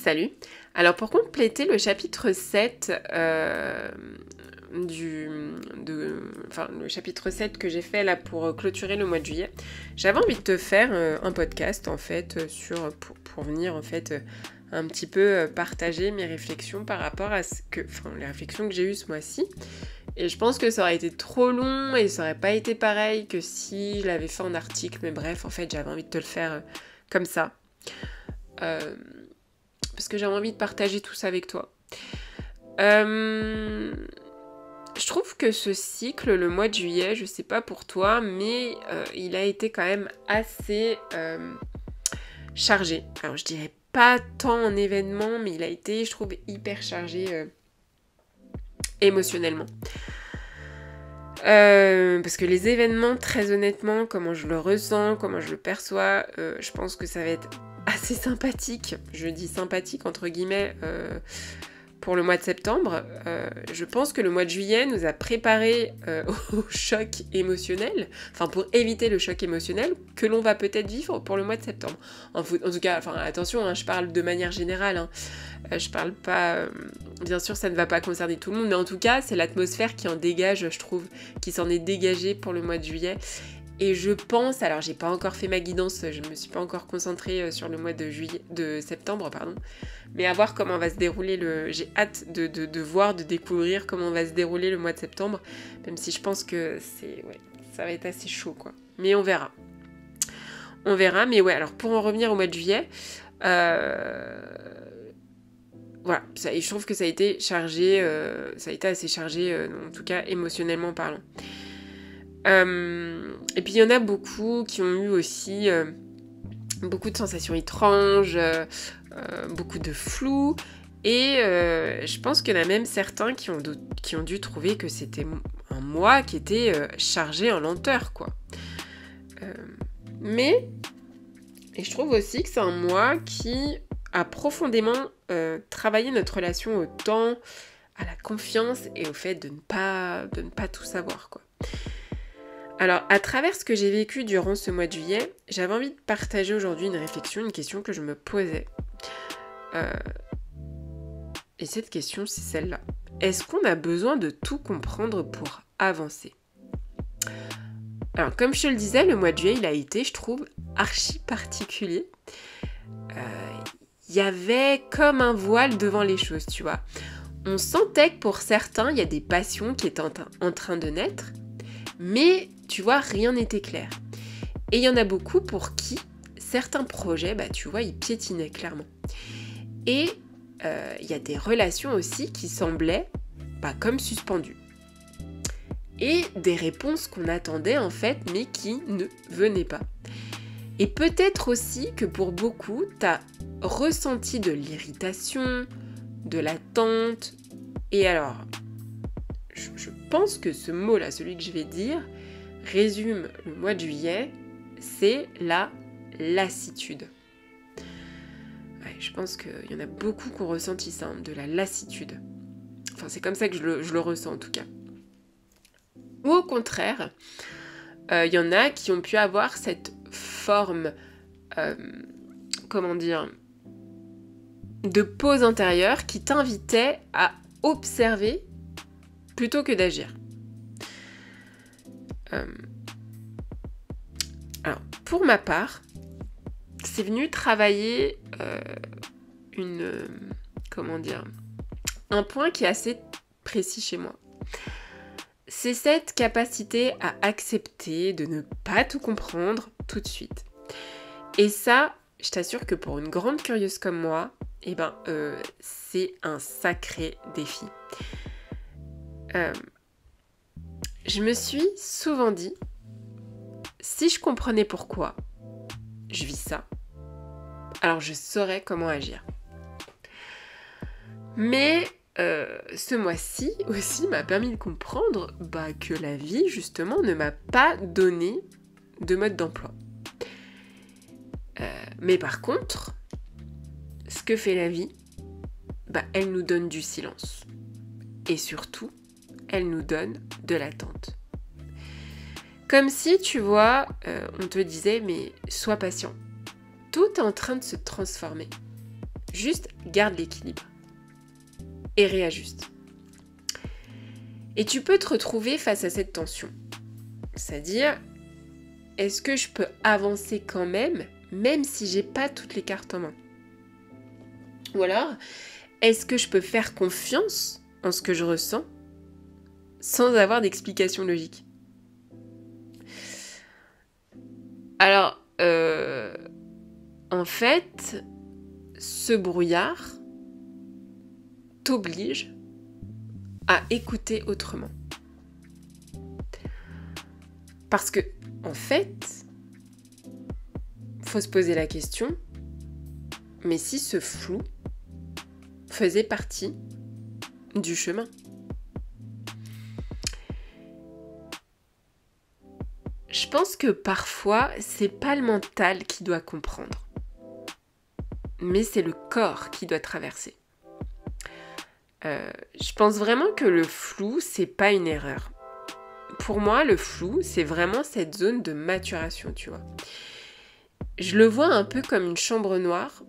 Salut. Alors pour compléter le chapitre 7 le chapitre 7 que j'ai fait là pour clôturer le mois de juillet, j'avais envie de te faire un podcast en fait pour venir en fait un petit peu partager mes réflexions par rapport à les réflexions que j'ai eues ce mois-ci. Et je pense que ça aurait été trop long et ça aurait pas été pareil que si je l'avais fait en article, mais bref, en fait j'avais envie de te le faire comme ça. Parce que j'avais envie de partager tout ça avec toi. Je trouve que ce cycle, le mois de juillet, je sais pas pour toi, mais il a été quand même assez chargé. Alors je dirais pas tant en événements, mais il a été, je trouve, hyper chargé émotionnellement. Parce que les événements, très honnêtement, comment je le ressens, comment je le perçois, je pense que ça va être assez sympathique. Je dis sympathique entre guillemets pour le mois de septembre. Je pense que le mois de juillet nous a préparé au choc émotionnel, enfin pour éviter le choc émotionnel que l'on va peut-être vivre pour le mois de septembre. En tout cas, attention, hein, je parle de manière générale. Hein. Je parle pas... bien sûr, ça ne va pas concerner tout le monde, mais en tout cas, c'est l'atmosphère qui en dégage, je trouve, qui s'en est dégagée pour le mois de juillet. Et je pense, alors j'ai pas encore fait ma guidance, je me suis pas encore concentrée sur le mois de septembre, mais à voir comment va se dérouler j'ai hâte de voir, de découvrir comment va se dérouler le mois de septembre, même si je pense que ça va être assez chaud, quoi. Mais on verra. On verra, mais ouais, alors pour en revenir au mois de juillet, voilà, je trouve que ça a été chargé, ça a été assez chargé, en tout cas émotionnellement parlant. Et puis il y en a beaucoup qui ont eu aussi beaucoup de sensations étranges, beaucoup de flou, et je pense qu'il y en a même certains qui ont dû trouver que c'était un mois qui était chargé en lenteur, quoi. Mais, et je trouve aussi que c'est un mois qui a profondément travaillé notre relation au temps, à la confiance et au fait de ne pas tout savoir, quoi. Alors, à travers ce que j'ai vécu durant ce mois de juillet, j'avais envie de partager aujourd'hui une réflexion, une question que je me posais. Et cette question, c'est celle-là. Est-ce qu'on a besoin de tout comprendre pour avancer ? Alors, comme je te le disais, le mois de juillet, il a été, je trouve, archi particulier. Il y avait comme un voile devant les choses, tu vois. On sentait que pour certains, il y a des passions qui étaient en train de naître, mais tu vois, rien n'était clair. Et il y en a beaucoup pour qui certains projets, tu vois, ils piétinaient clairement. Et il y a des relations aussi qui semblaient comme suspendues. Et des réponses qu'on attendait en fait, mais qui ne venaient pas. Et peut-être aussi que pour beaucoup, t'as ressenti de l'irritation, de l'attente. Et alors, je pense que ce mot-là, celui que je vais dire, résume le mois de juillet, c'est la lassitude. Ouais, je pense qu'il y en a beaucoup qui ont ressenti ça, de la lassitude. Enfin, c'est comme ça que je le ressens en tout cas. Ou au contraire, il y en a qui ont pu avoir cette forme, de pause intérieure qui t'invitait à observer plutôt que d'agir. Alors, pour ma part, c'est venu travailler un point qui est assez précis chez moi. C'est cette capacité à accepter de ne pas tout comprendre tout de suite. Et ça, je t'assure que pour une grande curieuse comme moi, c'est un sacré défi. Je me suis souvent dit, si je comprenais pourquoi je vis ça, alors je saurais comment agir. Mais ce mois-ci aussi m'a permis de comprendre que la vie, justement, ne m'a pas donné de mode d'emploi. Mais par contre, ce que fait la vie, elle nous donne du silence. Et surtout, elle nous donne de l'attente. Comme si, tu vois, on te disait, mais sois patient. Tout est en train de se transformer. Juste garde l'équilibre et réajuste. Et tu peux te retrouver face à cette tension. C'est-à-dire, est-ce que je peux avancer quand même si j'ai pas toutes les cartes en main? Ou alors, est-ce que je peux faire confiance en ce que je ressens sans avoir d'explication logique? Alors, en fait, ce brouillard t'oblige à écouter autrement. Parce que, en fait, faut se poser la question, mais si ce flou faisait partie du chemin? Je pense que parfois, c'est pas le mental qui doit comprendre, mais c'est le corps qui doit traverser. Je pense vraiment que le flou, c'est pas une erreur. Pour moi, le flou, c'est vraiment cette zone de maturation, tu vois. Je le vois un peu comme une chambre noire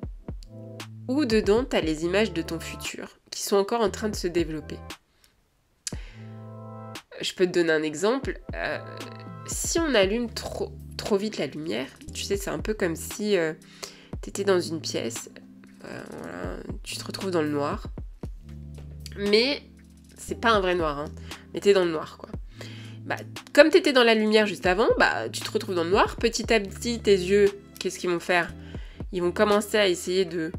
où dedans, tu as les images de ton futur qui sont encore en train de se développer. Je peux te donner un exemple. Si on allume trop vite la lumière, tu sais, c'est un peu comme si tu étais dans une pièce, voilà, tu te retrouves dans le noir. Mais c'est pas un vrai noir, hein, mais t'es dans le noir, quoi. Bah, comme t'étais dans la lumière juste avant, bah, tu te retrouves dans le noir. Petit à petit, tes yeux, qu'est-ce qu'ils vont faire? Ils vont commencer à essayer de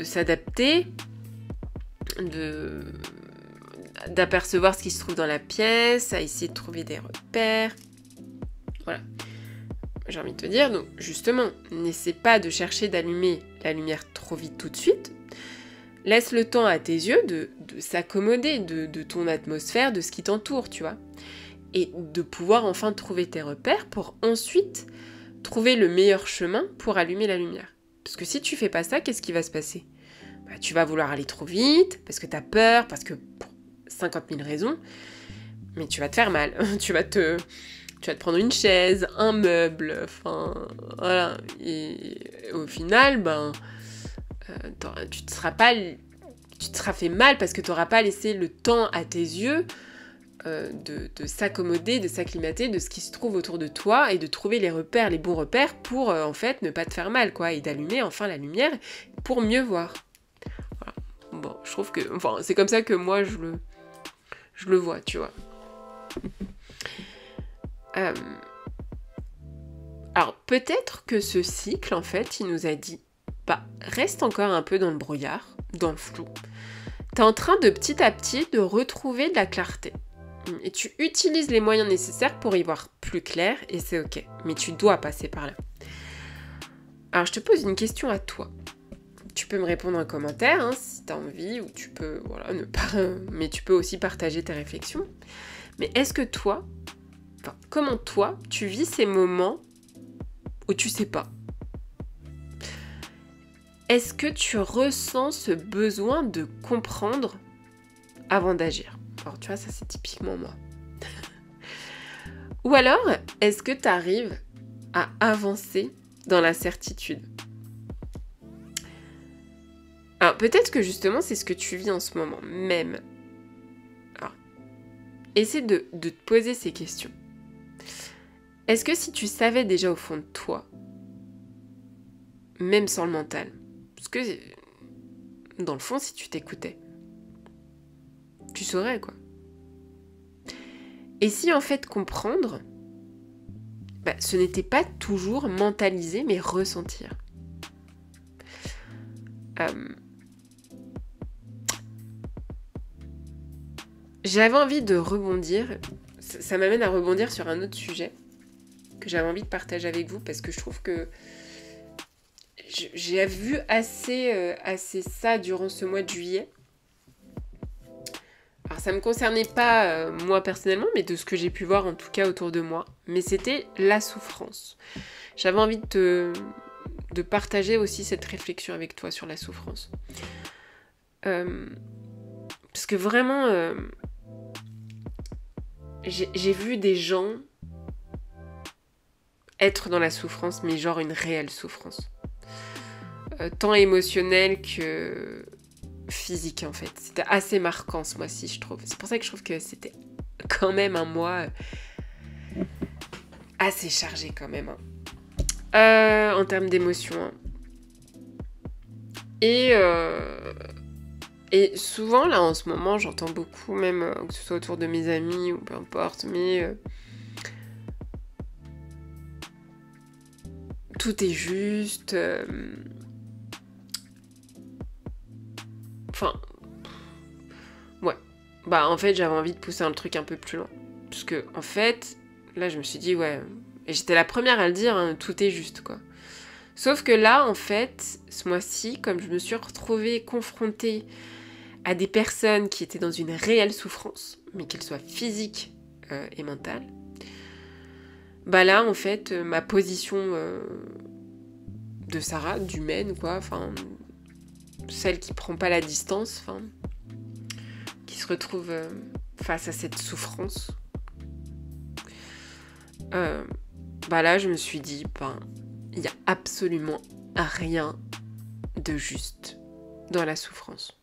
s'adapter, d'apercevoir ce qui se trouve dans la pièce, à essayer de trouver des repères. Voilà. J'ai envie de te dire, donc justement, n'essaie pas de chercher d'allumer la lumière trop vite tout de suite. Laisse le temps à tes yeux de s'accommoder de ton atmosphère, de ce qui t'entoure, tu vois. Et de pouvoir enfin trouver tes repères pour ensuite trouver le meilleur chemin pour allumer la lumière. Parce que si tu fais pas ça, qu'est-ce qui va se passer? Bah, tu vas vouloir aller trop vite, parce que t'as peur, parce que pour 50 000 raisons, mais tu vas te faire mal. Tu vas te prendre une chaise, un meuble, enfin, voilà. Et au final, ben... tu te seras fait mal parce que tu n'auras pas laissé le temps à tes yeux de s'accommoder, de s'acclimater de ce qui se trouve autour de toi et de trouver les repères, les bons repères pour en fait ne pas te faire mal, quoi, et d'allumer enfin la lumière pour mieux voir. Voilà. Bon, je trouve que, enfin, c'est comme ça que moi je le vois, tu vois. Alors peut-être que ce cycle, en fait, il nous a dit, bah, reste encore un peu dans le brouillard, dans le flou. T'es en train de petit à petit de retrouver de la clarté. Et tu utilises les moyens nécessaires pour y voir plus clair, et c'est ok. Mais tu dois passer par là. Alors je te pose une question à toi. Tu peux me répondre en commentaire, hein, si t'as envie, ou tu peux, voilà, ne pas... Mais tu peux aussi partager tes réflexions. Mais est-ce que toi, enfin, comment toi, tu vis ces moments où tu sais pas? Est-ce que tu ressens ce besoin de comprendre avant d'agir? Alors tu vois, ça c'est typiquement moi. Ou alors, est-ce que tu arrives à avancer dans la certitude? Alors peut-être que justement c'est ce que tu vis en ce moment même. Alors, essaie de te poser ces questions. Est-ce que si tu savais déjà au fond de toi, même sans le mental, parce que dans le fond, si tu t'écoutais, tu saurais, quoi. Et si en fait comprendre, bah, ce n'était pas toujours mentaliser, mais ressentir. J'avais envie de rebondir, ça m'amène à rebondir sur un autre sujet que j'avais envie de partager avec vous, parce que je trouve que j'ai vu assez ça durant ce mois de juillet. Alors ça ne me concernait pas moi personnellement, mais de ce que j'ai pu voir en tout cas autour de moi. Mais c'était la souffrance. J'avais envie de partager aussi cette réflexion avec toi sur la souffrance. Parce que vraiment, j'ai vu des gens être dans la souffrance, mais genre une réelle souffrance. tant émotionnel que physique en fait. C'était assez marquant ce mois-ci, je trouve. C'est pour ça que je trouve que c'était quand même un mois assez chargé quand même. En termes d'émotions. Hein. Et souvent, là, en ce moment, j'entends beaucoup, même que ce soit autour de mes amis ou peu importe, mais tout est juste. Enfin, ouais. Bah, en fait, j'avais envie de pousser un truc un peu plus loin. Parce que, en fait, là, je me suis dit, ouais. Et j'étais la première à le dire, hein, tout est juste, quoi. Sauf que là, en fait, ce mois-ci, comme je me suis retrouvée confrontée à des personnes qui étaient dans une réelle souffrance, mais qu'elles soient physiques et mentales, bah là, en fait, ma position de Sarah, d'humaine, quoi, enfin, celle qui prend pas la distance, enfin, qui se retrouve face à cette souffrance, bah là, je me suis dit, ben, il n'y a absolument rien de juste dans la souffrance.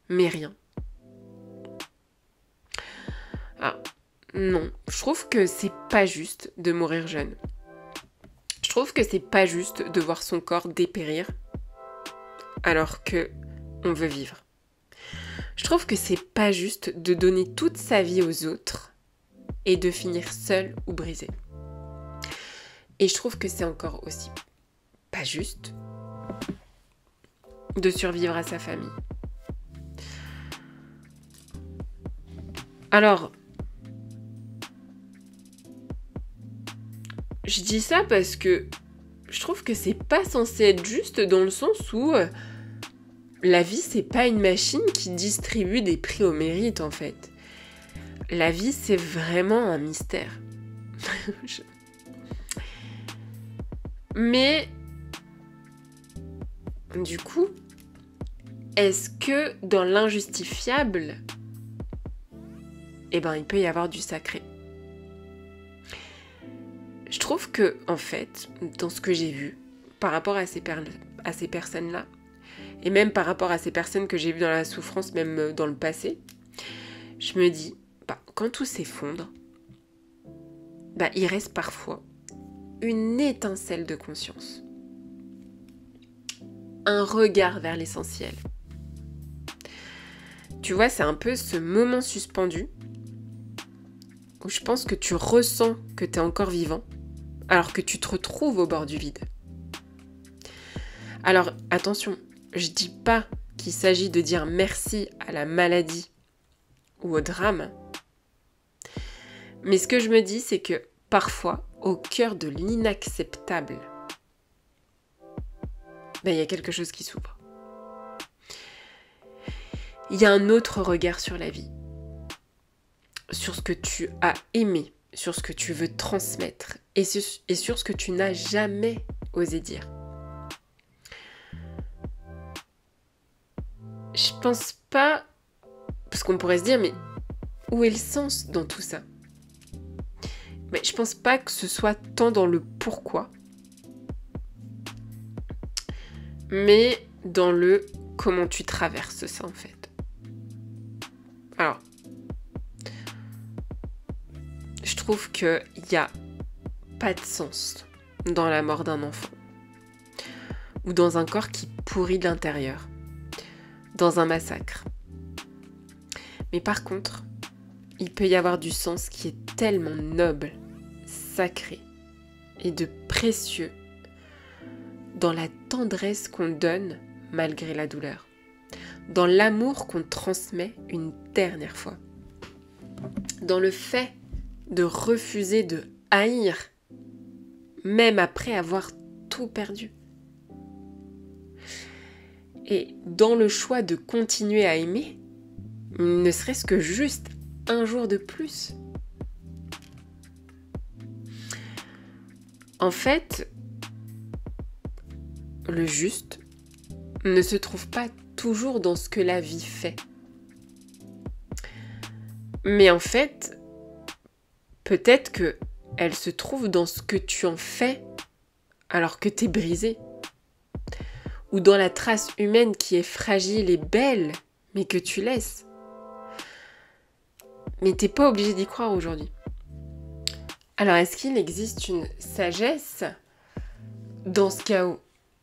Mais rien. Ah, non. Je trouve que c'est pas juste de mourir jeune. Je trouve que c'est pas juste de voir son corps dépérir alors que on veut vivre. Je trouve que c'est pas juste de donner toute sa vie aux autres et de finir seul ou brisé. Et je trouve que c'est encore aussi pas juste de survivre à sa famille. Alors, je dis ça parce que je trouve que c'est pas censé être juste dans le sens où la vie, c'est pas une machine qui distribue des prix au mérite, en fait. La vie, c'est vraiment un mystère. Mais, du coup, est-ce que dans l'injustifiable, eh ben, il peut y avoir du sacré? Je trouve que, en fait, dans ce que j'ai vu, par rapport à ces personnes-là, et même par rapport à ces personnes que j'ai vues dans la souffrance, même dans le passé, je me dis, bah, quand tout s'effondre, bah, il reste parfois une étincelle de conscience. Un regard vers l'essentiel. Tu vois, c'est un peu ce moment suspendu où je pense que tu ressens que tu es encore vivant alors que tu te retrouves au bord du vide. Alors, attention, je dis pas qu'il s'agit de dire merci à la maladie ou au drame. Mais ce que je me dis, c'est que parfois, au cœur de l'inacceptable, ben, il y a quelque chose qui s'ouvre. Il y a un autre regard sur la vie, sur ce que tu as aimé, sur ce que tu veux transmettre et sur ce que tu n'as jamais osé dire. Je pense pas, parce qu'on pourrait se dire, mais où est le sens dans tout ça? Mais je pense pas que ce soit tant dans le pourquoi, mais dans le comment tu traverses ça en fait. Alors, je trouve qu'il n'y a pas de sens dans la mort d'un enfant ou dans un corps qui pourrit de l'intérieur, dans un massacre. Mais par contre, il peut y avoir du sens qui est tellement noble, sacré et de précieux dans la tendresse qu'on donne malgré la douleur, dans l'amour qu'on transmet une dernière fois, dans le fait de refuser de haïr même après avoir tout perdu. Et dans le choix de continuer à aimer, ne serait-ce que juste un jour de plus. En fait, le juste ne se trouve pas toujours dans ce que la vie fait. Mais en fait, peut-être que elle se trouve dans ce que tu en fais alors que t'es brisé. ou dans la trace humaine qui est fragile et belle, mais que tu laisses. Mais t'es pas obligé d'y croire aujourd'hui. Alors, est-ce qu'il existe une sagesse dans ce chaos,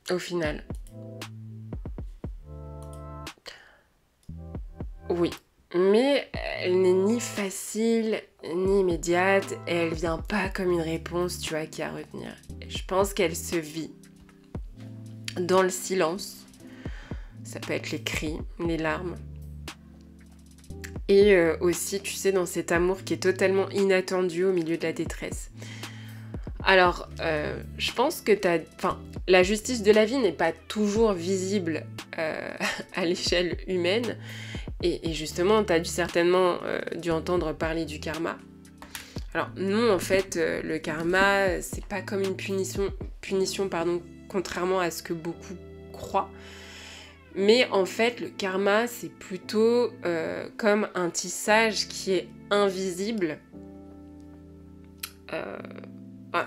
au final? Oui, mais elle n'est ni facile, ni immédiate, et elle vient pas comme une réponse, tu vois, qui à retenir. Je pense qu'elle se vit dans le silence. Ça peut être les cris, les larmes. Et aussi, tu sais, dans cet amour qui est totalement inattendu au milieu de la détresse. Alors, je pense que la justice de la vie n'est pas toujours visible à l'échelle humaine. Et justement, tu as certainement dû entendre parler du karma. Alors non, en fait, le karma, c'est pas comme une punition, contrairement à ce que beaucoup croient. Mais en fait, le karma, c'est plutôt comme un tissage qui est invisible.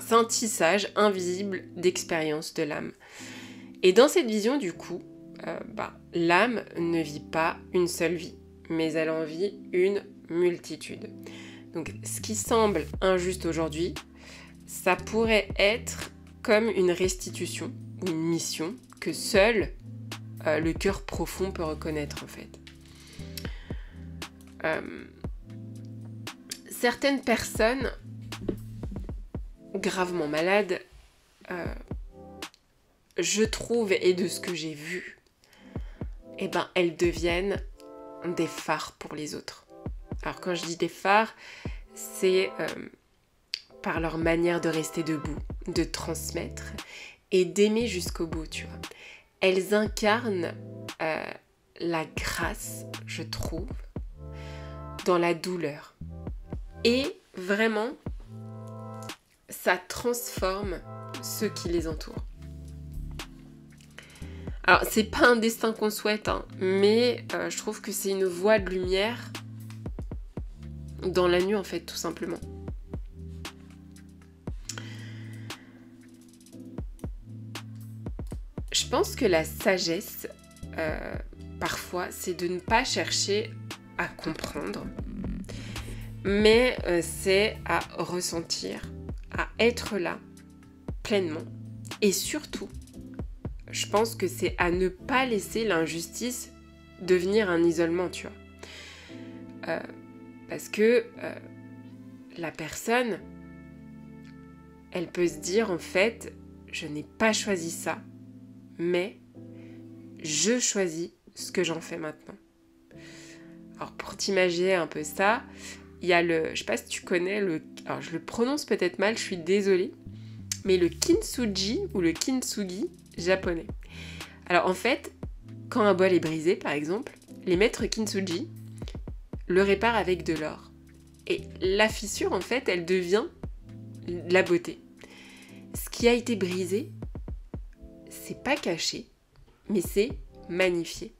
C'est un tissage invisible d'expérience de l'âme. Et dans cette vision, du coup, l'âme ne vit pas une seule vie, mais elle en vit une multitude. Donc, ce qui semble injuste aujourd'hui, ça pourrait être comme une restitution ou une mission que seul le cœur profond peut reconnaître, en fait. Certaines personnes gravement malades, je trouve, et de ce que j'ai vu, elles deviennent des phares pour les autres. Alors quand je dis des phares, c'est par leur manière de rester debout, de transmettre et d'aimer jusqu'au bout, tu vois. Elles incarnent la grâce, je trouve, dans la douleur. Et vraiment, ça transforme ceux qui les entourent. Alors, c'est pas un destin qu'on souhaite, mais je trouve que c'est une voie de lumière dans la nuit, en fait, tout simplement. Je pense que la sagesse, parfois, c'est de ne pas chercher à comprendre, mais c'est à ressentir, à être là, pleinement, et surtout, je pense que c'est à ne pas laisser l'injustice devenir un isolement, tu vois. Parce que la personne, elle peut se dire, en fait, je n'ai pas choisi ça, mais je choisis ce que j'en fais maintenant. Alors, pour t'imaginer un peu ça, il y a je sais pas si tu connais alors je le prononce peut-être mal, je suis désolée, mais le kintsugi ou le kintsugi japonais. Alors en fait, quand un bol est brisé par exemple, les maîtres kintsugi le réparent avec de l'or. Et la fissure en fait, elle devient la beauté. Ce qui a été brisé, c'est pas caché, mais c'est magnifié.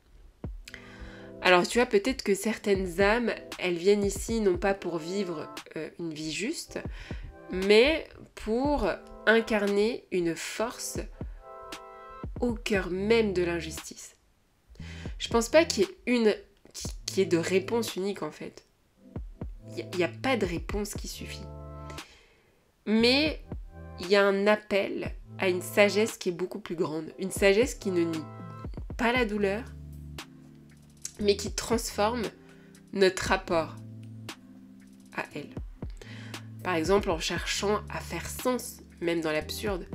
Alors tu vois, peut-être que certaines âmes, elles viennent ici non pas pour vivre une vie juste, mais pour incarner une force au cœur même de l'injustice. Je pense pas qu'il y ait de réponse unique en fait. Il n'y a pas de réponse qui suffit. Mais il y a un appel à une sagesse qui est beaucoup plus grande. Une sagesse qui ne nie pas la douleur, mais qui transforme notre rapport à elle. Par exemple, en cherchant à faire sens, même dans l'absurde,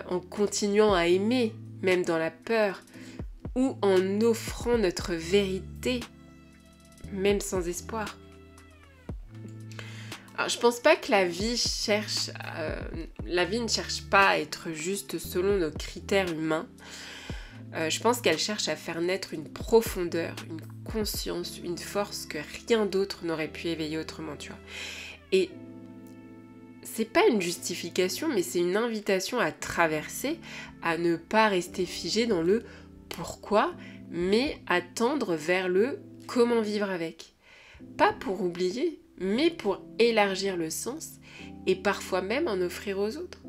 en continuant à aimer, même dans la peur, ou en offrant notre vérité, même sans espoir. Alors, je pense pas que la vie ne cherche pas à être juste selon nos critères humains. Je pense qu'elle cherche à faire naître une profondeur, une conscience, une force que rien d'autre n'aurait pu éveiller autrement, tu vois. Et c'est pas une justification, mais c'est une invitation à traverser, à ne pas rester figé dans le pourquoi, mais à tendre vers le comment vivre avec. Pas pour oublier, mais pour élargir le sens et parfois même en offrir aux autres.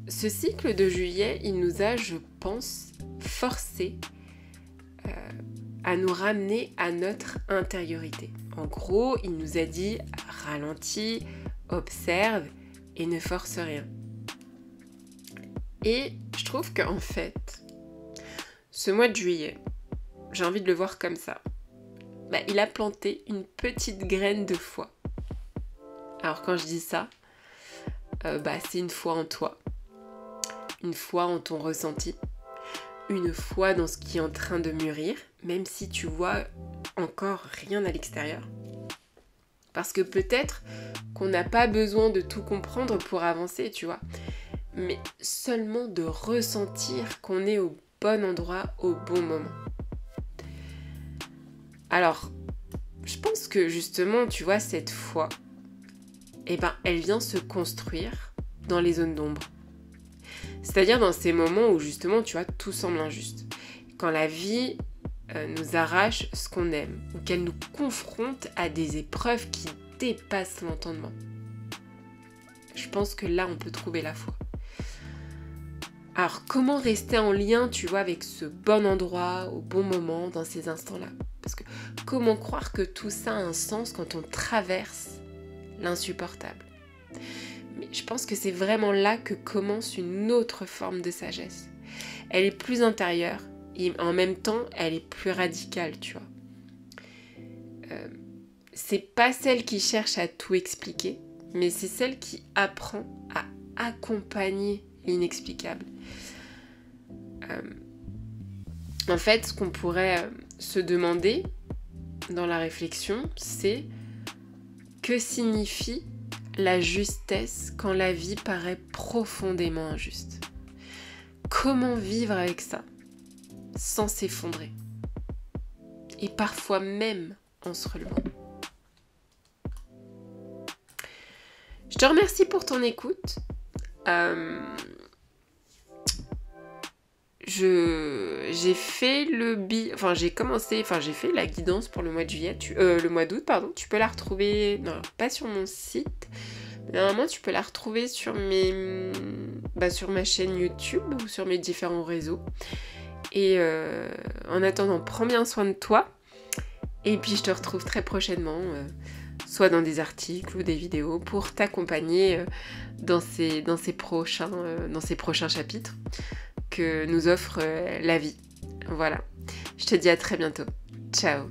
ce cycle de juillet, il nous a, je pense, forcé à nous ramener à notre intériorité. En gros, il nous a dit ralentis, observe et ne force rien. Et je trouve qu'en fait, ce mois de juillet, j'ai envie de le voir comme ça. Il a planté une petite graine de foi. Alors quand je dis ça, c'est une foi en toi, une foi en ton ressenti, une foi dans ce qui est en train de mûrir, même si tu vois encore rien à l'extérieur. Parce que peut-être qu'on n'a pas besoin de tout comprendre pour avancer, tu vois, mais seulement de ressentir qu'on est au bon endroit au bon moment. Alors, je pense que justement, tu vois, cette foi, elle vient se construire dans les zones d'ombre. C'est-à-dire dans ces moments où justement, tu vois, tout semble injuste. Quand la vie nous arrache ce qu'on aime, ou qu'elle nous confronte à des épreuves qui dépassent l'entendement. Je pense que là, on peut trouver la foi. Alors, comment rester en lien, tu vois, avec ce bon endroit, au bon moment, dans ces instants-là? Parce que comment croire que tout ça a un sens quand on traverse l'insupportable? Mais je pense que c'est vraiment là que commence une autre forme de sagesse. Elle est plus intérieure et en même temps, elle est plus radicale, tu vois. C'est pas celle qui cherche à tout expliquer, mais c'est celle qui apprend à accompagner l'inexplicable. En fait, ce qu'on pourrait se demander dans la réflexion, c'est que signifie la justesse quand la vie paraît profondément injuste? Comment vivre avec ça sans s'effondrer? Et parfois même en se relevant. Je te remercie pour ton écoute. J'ai fait j'ai fait la guidance pour le mois de juillet, le mois d'août, pardon. Tu peux la retrouver, non, pas sur mon site, mais normalement tu peux la retrouver sur sur ma chaîne YouTube ou sur mes différents réseaux. Et en attendant, prends bien soin de toi. Et puis je te retrouve très prochainement, soit dans des articles ou des vidéos, pour t'accompagner dans ces prochains chapitres que nous offre la vie. Voilà. Je te dis à très bientôt. Ciao.